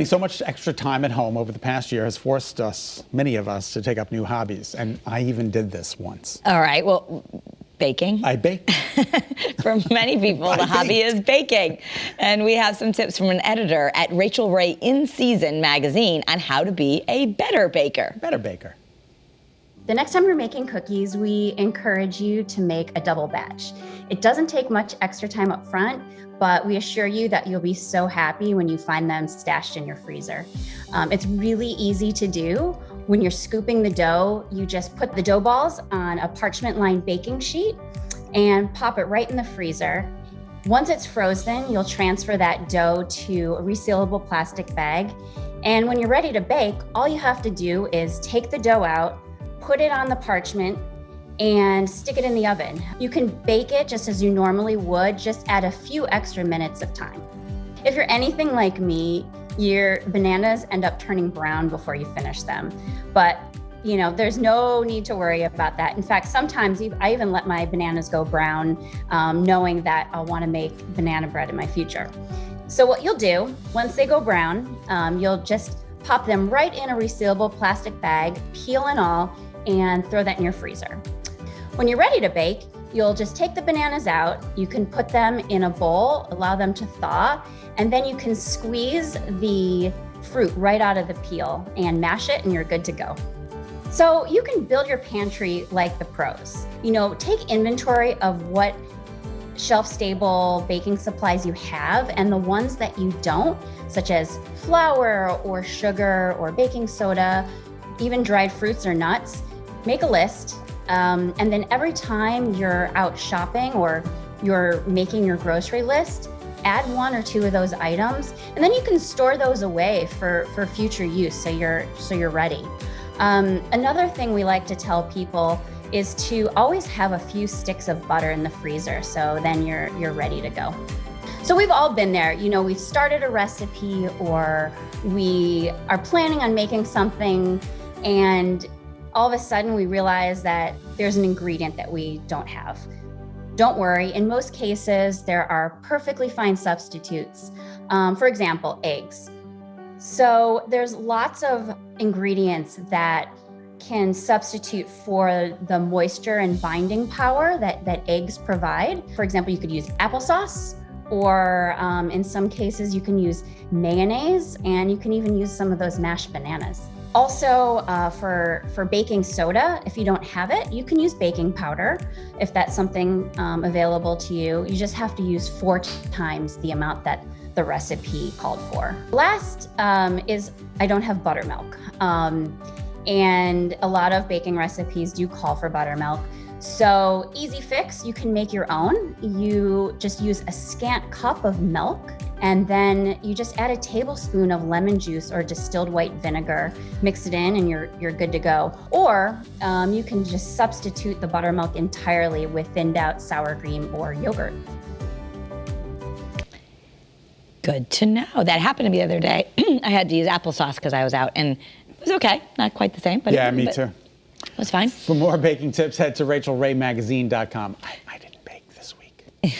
So much extra time at home over the past year has forced us, many of us, to take up new hobbies. And I even did this once. All right, well, baking. I baked. For many people, the hobby is baking. And we have some tips from an editor at Rachel Ray In Season magazine on how to be a better baker. Better baker. The next time you're making cookies, we encourage you to make a double batch. It doesn't take much extra time up front, but we assure you that you'll be so happy when you find them stashed in your freezer. It's really easy to do. When you're scooping the dough, you just put the dough balls on a parchment-lined baking sheet and pop it right in the freezer. Once it's frozen, you'll transfer that dough to a resealable plastic bag. And when you're ready to bake, all you have to do is take the dough out, put it on the parchment, and stick it in the oven. You can bake it just as you normally would, just add a few extra minutes of time. If you're anything like me, your bananas end up turning brown before you finish them. But there's no need to worry about that. In fact, sometimes I even let my bananas go brown, knowing that I'll want to make banana bread in my future. So what you'll do, once they go brown, you'll just pop them right in a resealable plastic bag, peel and all, and throw that in your freezer. When you're ready to bake, you'll just take the bananas out. You can put them in a bowl, allow them to thaw, and then you can squeeze the fruit right out of the peel and mash it, and you're good to go. So you can build your pantry like the pros. Take inventory of what shelf-stable baking supplies you have and the ones that you don't, such as flour or sugar or baking soda, even dried fruits or nuts. Make a list. And then every time you're out shopping or you're making your grocery list, add 1 or 2 of those items, and then you can store those away for future use so you're ready. Another thing we like to tell people is to always have a few sticks of butter in the freezer, so then you're ready to go. So we've all been there. We've started a recipe or we are planning on making something, and all of a sudden we realize that there's an ingredient that we don't have. Don't worry, in most cases, there are perfectly fine substitutes. For example, eggs. So there's lots of ingredients that can substitute for the moisture and binding power that eggs provide. For example, you could use applesauce, or in some cases you can use mayonnaise, and you can even use some of those mashed bananas. Also, for baking soda, if you don't have it, you can use baking powder if that's something available to you. You just have to use 4 times the amount that the recipe called for. Last is I don't have buttermilk. And a lot of baking recipes do call for buttermilk. So easy fix, you can make your own. You just use a scant cup of milk, and then you just add a tablespoon of lemon juice or distilled white vinegar, mix it in, and you're good to go. Or you can just substitute the buttermilk entirely with thinned out sour cream or yogurt. Good to know. That happened to me the other day. I had to use applesauce because I was out, and it was okay. Not quite the same, but yeah, me too. It was fine. For more baking tips, head to RachelRayMagazine.com. I didn't bake this week.